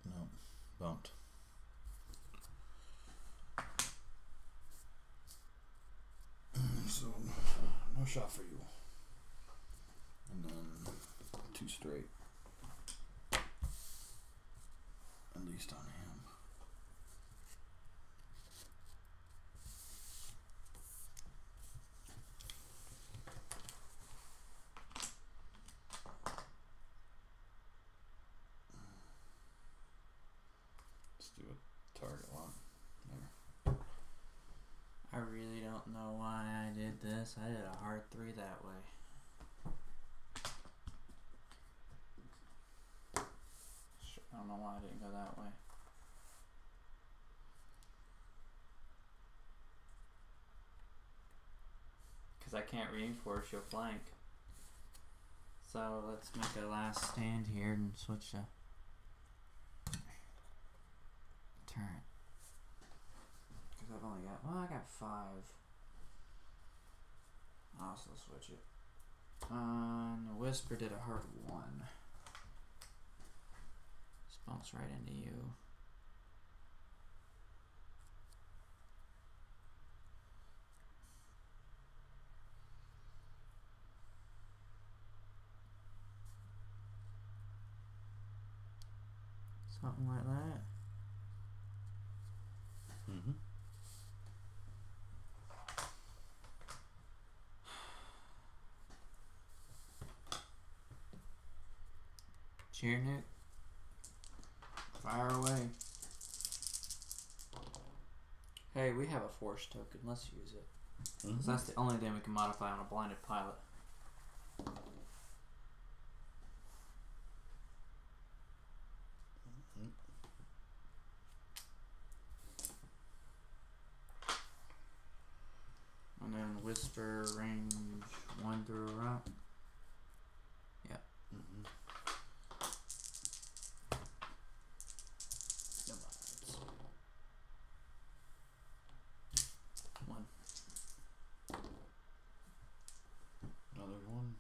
No, bumped. So, no shot for you. And then 2 straight. At least on him. Let's do a target lock. There. I really don't know why I did this. I did a hard 3 that way. I don't know why I didn't go that way. Because I can't reinforce your flank. So let's make a last stand here and switch to turret. Because I've only got, well, I got 5. I'll also switch it. Whisper did a hard 1. Bumps right into you. Something like that. Mm-hmm. Cheernick. Fire away. Hey, we have a force token. Let's use it. Mm-hmm. 'Cause that's the only thing we can modify on a blinded pilot. Mm-hmm. And then Whisper range 1 through a route. Yeah. Mm-hmm. Another 1.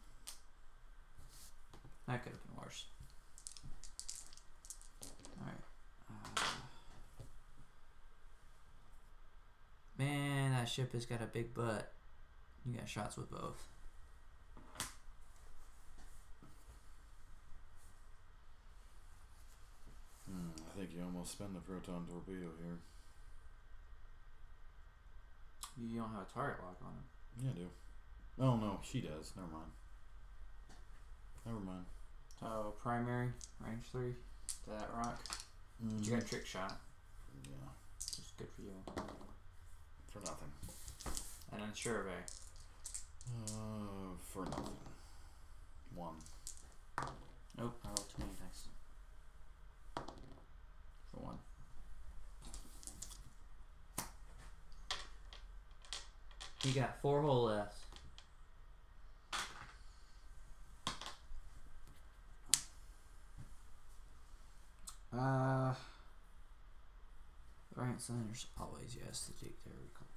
That could have been worse. Alright. Man, that ship has got a big butt. You got shots with both. I think you almost spend the proton torpedo here. You don't have a target lock on him. Yeah, I do. Oh no, she does. Never mind. Never mind. So primary, range 3 to that rock. Mm-hmm. You got a trick shot. Yeah. Which is good for you. For nothing. And then survey. For nothing. 1. Nope, I rolled 20 dice. For 1. You got 4 hull left. Right center's always yes to take there. Click.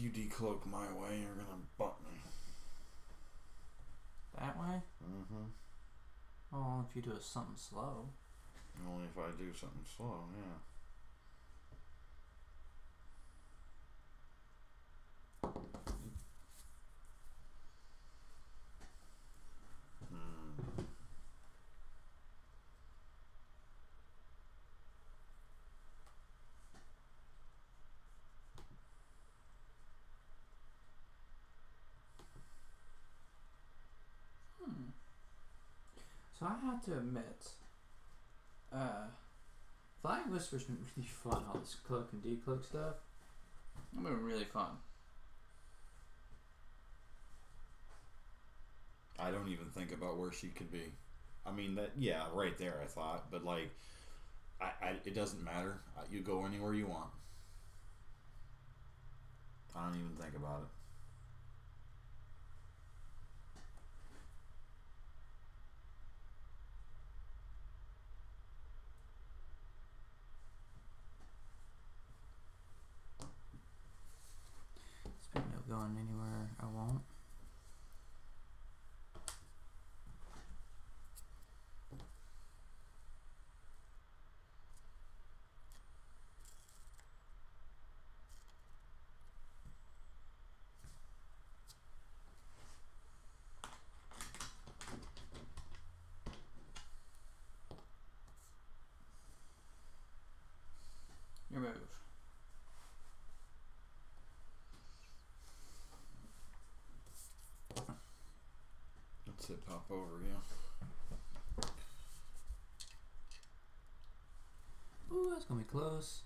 you decloak my way, you're gonna butt me. That way? Mm-hmm. Well, if you do something slow. Only if I do something slow, yeah. So I have to admit, Flying Whisper's been really fun, all this cloak and decloak stuff. It's been really fun. I don't even think about where she could be. I mean, that, yeah, right there I thought, but like, it doesn't matter. You go anywhere you want. I don't even think about it. Speaking of going anywhere I won't. Your move. Let's hit pop over, yeah. Ooh, that's gonna be close.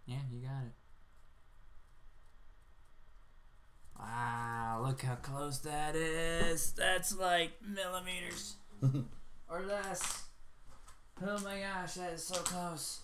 Yeah, you got it. Wow, look how close that is. That's like millimeters. Or less. Oh my gosh, that is so close.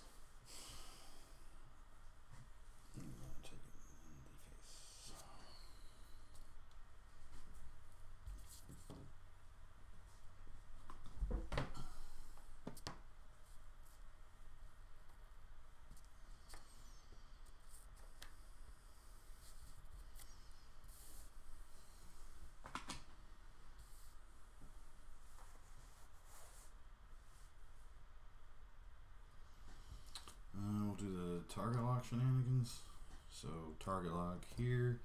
We'll do the target lock shenanigans. So target lock here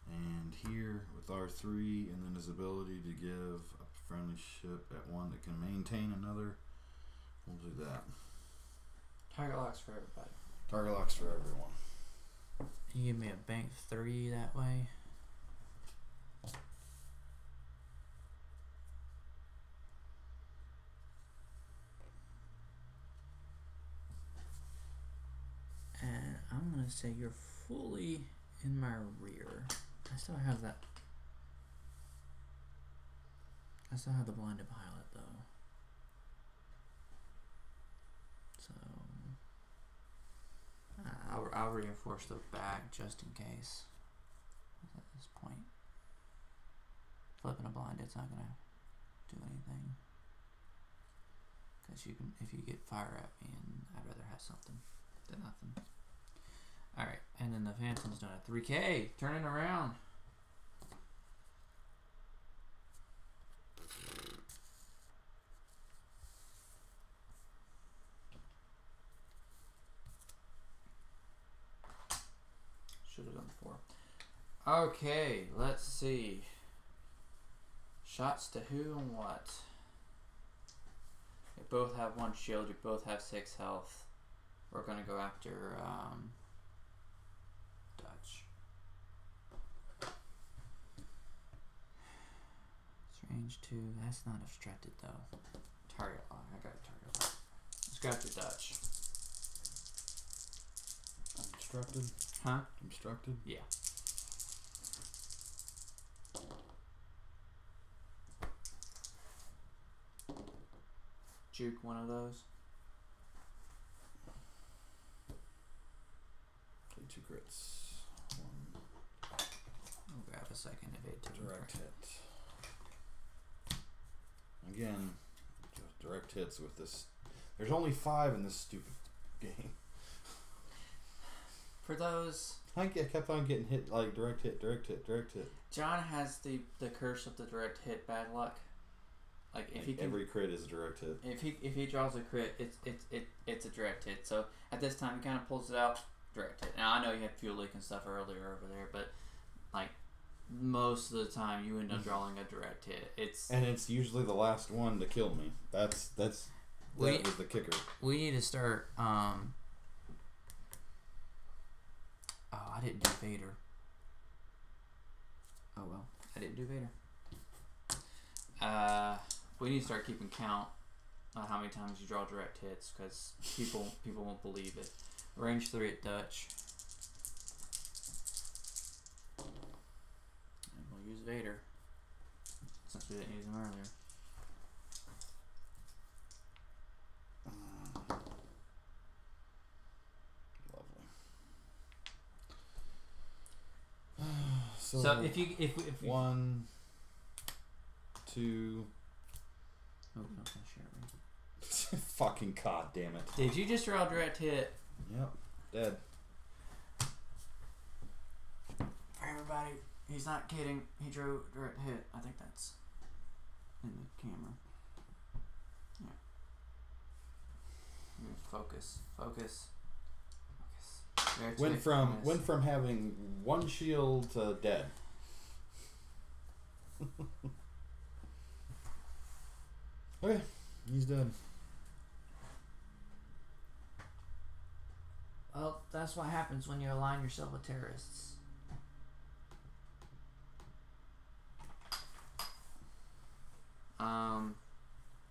and here with R3, and then his ability to give a friendly ship at one that can maintain another. We'll do that. Target locks for everybody. Target locks for everyone. You give me a bank 3 that way. And I'm gonna say you're fully in my rear. I still have that. I still have the blinded pilot though. So I'll reinforce the back just in case. At this point, flipping a blind, it's not gonna do anything. Because you can, if you get fire at me, and I'd rather have something than nothing. All right, and then the Phantom's done at 3K, turning around. Should have done 4. Okay, let's see. Shots to who and what? You both have 1 shield. You both have 6 health. We're gonna go after Dutch. It's range 2. That's not obstructed though. Target lock. I got a target lock. Let's go after Dutch. Obstructed? Huh? Obstructed? Yeah. Juke one of those. Play 2 crits. 1. grab a second evade token. Direct hit. Again, just direct hits with this. There's only 5 in this stupid game. For those, I kept on getting hit, like direct hit. John has the curse of the direct hit bad luck. Like if he can, every crit is a direct hit. If he draws a crit, it's a direct hit. So at this time, he kind of pulls it out, direct hit. Now I know you had fuel leak and stuff earlier over there, but like most of the time, you end up drawing a direct hit. It's usually the last one to kill me. That was the kicker. We need to start. Oh, I didn't do Vader. Oh well, I didn't do Vader. We need to start keeping count on how many times you draw direct hits, because people won't believe it. Range 3 at Dutch. And we'll use Vader, since we didn't use him earlier. Lovely. So if 1, 2. Oh, no, share me. Fucking god damn it! Did you just draw a direct hit? Yep, dead. For everybody, he's not kidding. He drew a direct hit. I think that's in the camera. Yeah. Focus. Went from having 1 shield to dead. Okay, he's dead. Well, that's what happens when you align yourself with terrorists.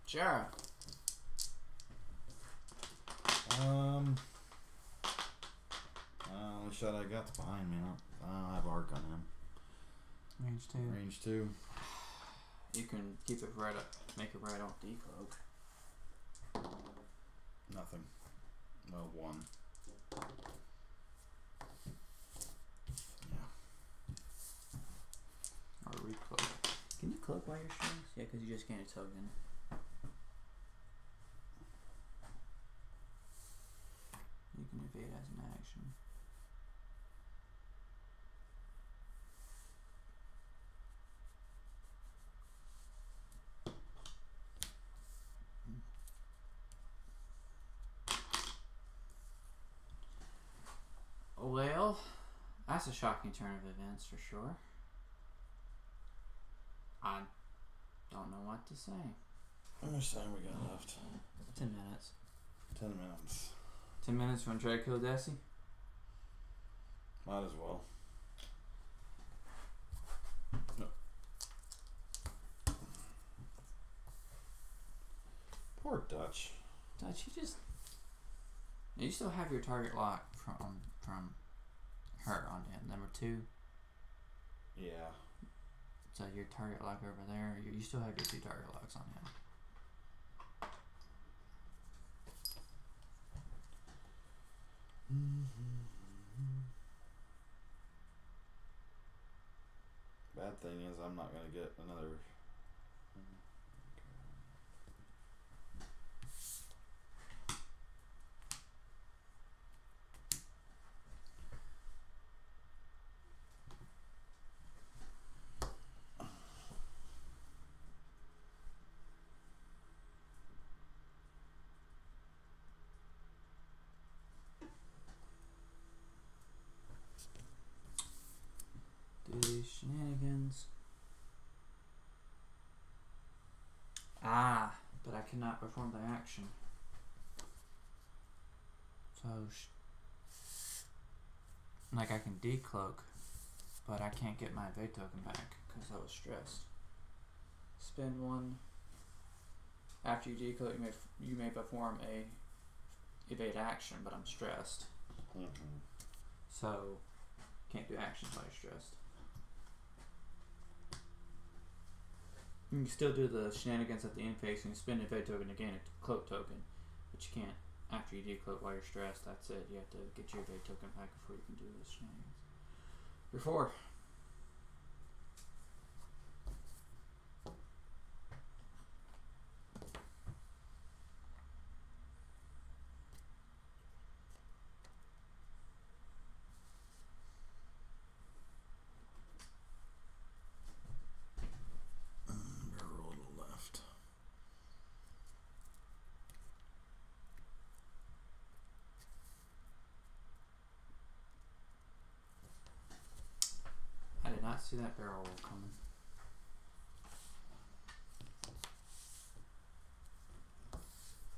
Jara. Only shot I got's behind me. I don't have arc on him. Range 2. You can keep it right up, make it right off decloak. Nothing. Well, 1. Yeah. Or recloak. Can you cloak while you're strings? Yeah, because you just gained a token. You can evade as an action. Well, that's a shocking turn of events for sure. I don't know what to say. How much time we got left? 10 minutes. 10 minutes. 10 minutes from try to kill Desi? Might as well. No. Poor Dutch. Dutch, you still have your target lock from her on him. Number 2. Yeah. So your target lock over there, you still have your 2 target locks on him. Bad thing is I'm not gonna get another. Do these shenanigans. But I cannot perform the action. So, like I can decloak, but I can't get my evade token back because I was stressed. Spend 1. After you decloak, you may perform a evade action, but I'm stressed. So, can't do actions while you're stressed. You can still do the shenanigans at the end phase and spend an evade token to gain a cloak token, but you can't after you decloak while you're stressed. That's it. You have to get your evade token back before you can do those shenanigans. Your 4. see that barrel roll coming.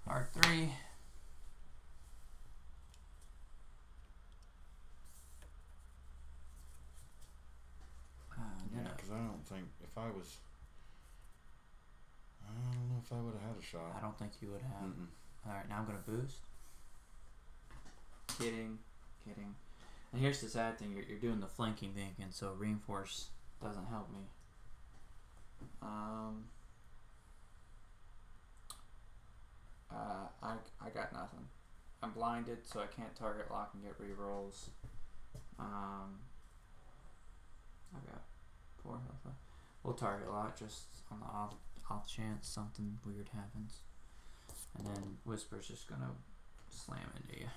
Hard 3. Yeah, because I don't think if I was, I don't know if I would have had a shot. I don't think you would have. Alright, now I'm going to boost. Kidding. And here's the sad thing, you're doing the flanking thing, and so reinforce doesn't help me. I got nothing. I'm blinded, so I can't target lock and get rerolls. I've got 4 health left. We'll target lock just on the off chance something weird happens. And then Whisper's just gonna slam into you.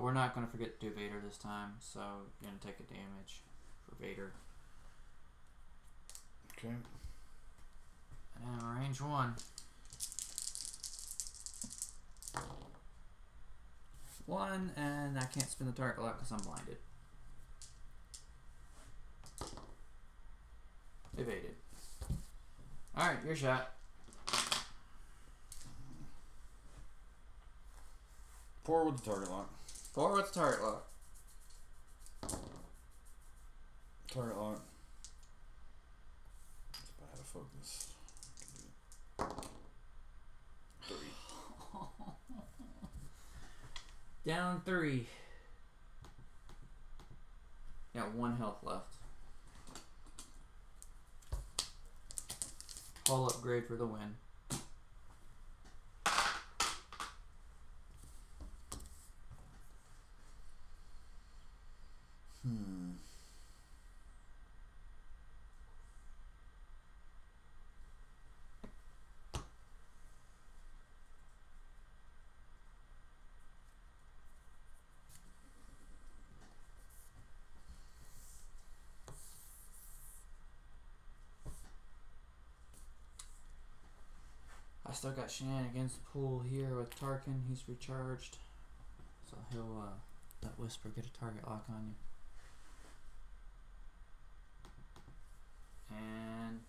We're not going to forget to do Vader this time, so you're going to take a damage for Vader. Okay. And now range 1. 1, and I can't spin the target lock because I'm blinded. Evaded. Alright, your shot. Forward with the target lock. Forward with the target lock. Target lock. If I had a focus, I can do it. 3. Down 3. Got 1 health left. Hull upgrade for the win. I still got shenanigans to pull here with Tarkin. He's recharged, so he'll let Whisper get a target lock on you. And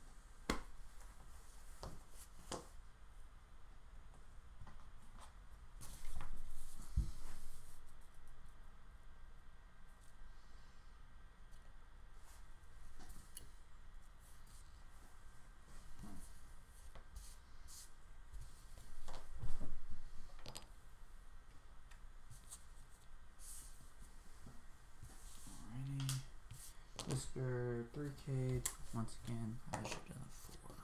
Whisper 3K once again. I should have done 4.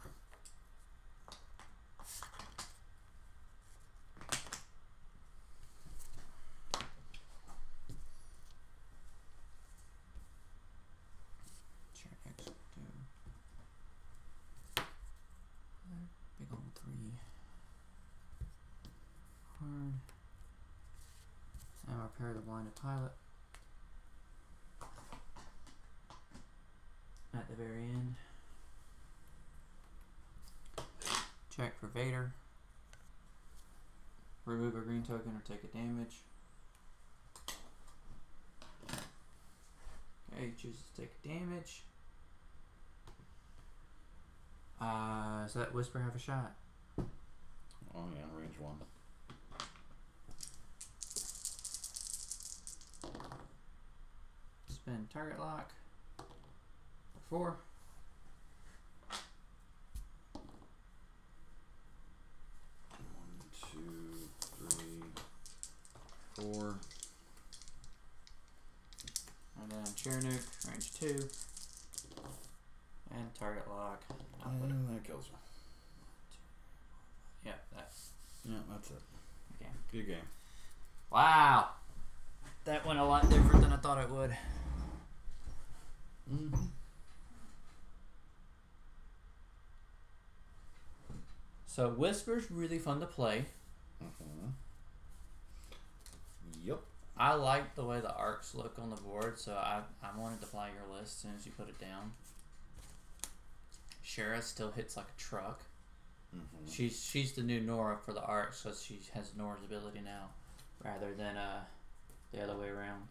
Sure, next do big old 3 hard. Now repair the blinded pilot. At the very end. Check for Vader. Remove a green token or take a damage. Okay, he chooses to take a damage. Does that Whisper have a shot? Oh yeah, range 1. Spin target lock. 4. One, two, three, 4. And then chair nuke, range 2. And target lock. And that kills her. Yeah, that. Yeah, that's it. Okay. Good game. Wow. That went a lot different than I thought it would. Mm-hmm. So Whisper's really fun to play. Mm-hmm. Yep. I like the way the arcs look on the board, so I wanted to buy your list as soon as you put it down. Shara still hits like a truck. Mm-hmm. She's the new Nora for the art, so she has Nora's ability now, rather than the other way around.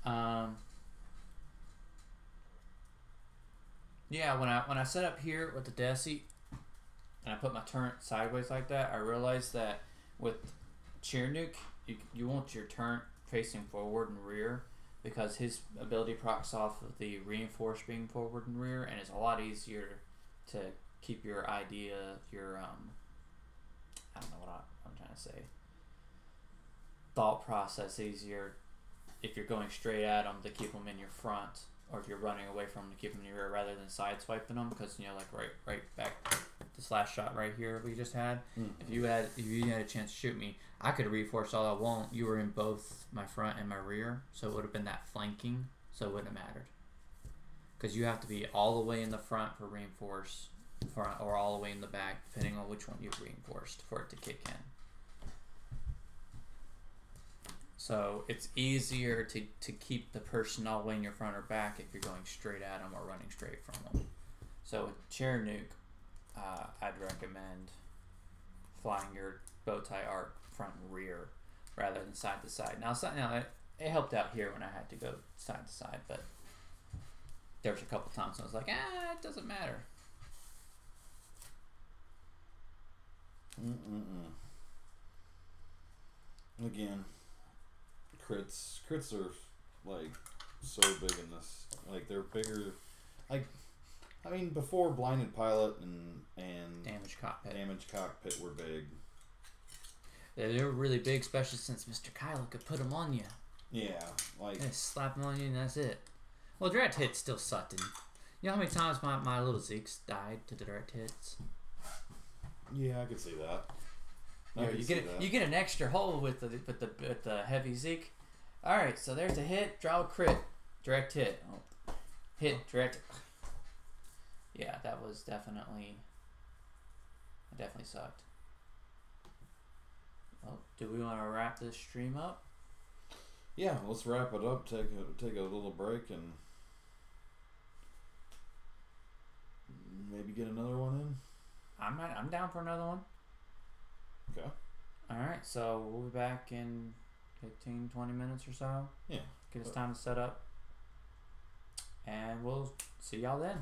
Mm-hmm. Yeah, when I set up here with the Desi, and I put my turret sideways like that, I realized that with Chernuk, you want your turret facing forward and rear, because his ability procs off of the reinforced being forward and rear, and it's a lot easier to keep your idea, your I don't know what I'm trying to say, thought process easier if you're going straight at them to keep them in your front, or if you're running away from them to keep them in your rear rather than side swiping them, because like right back this last shot right here we just had. Mm-hmm. If you had a chance to shoot me, I could have reinforced all I want. You were in both my front and my rear, so it would have been that flanking, so it wouldn't have mattered. Because you have to be all the way in the front for reinforce front, or all the way in the back, depending on which one you've reinforced for it to kick in. So it's easier to keep the person all the way in your front or back if you're going straight at them or running straight from them. So with Chernuk, I'd recommend flying your bow tie arc front and rear rather than side to side. Now it helped out here when I had to go side to side, but there was a couple times when I was like, it doesn't matter. Again, crits are like so big in this. Like they're bigger. Like I mean, before blinded pilot and Damage cockpit were big. They were really big, especially since Mr. Kylo could put them on you. Yeah, like just slap them on you and that's it. Well, direct hits still sucked. And you know how many times my little Zeeks died to the direct hits? Yeah, I could see that. You get an extra hole with the heavy Zeke. All right, so there's a hit, draw a crit, direct hit, direct. Yeah, that was definitely sucked. Well, do we want to wrap this stream up? Yeah, let's wrap it up. Take a little break and maybe get another one in. I'm down for another one. Okay. All right, so we'll be back in 15, 20 minutes or so. Yeah. Get us time to set up, and we'll see y'all then.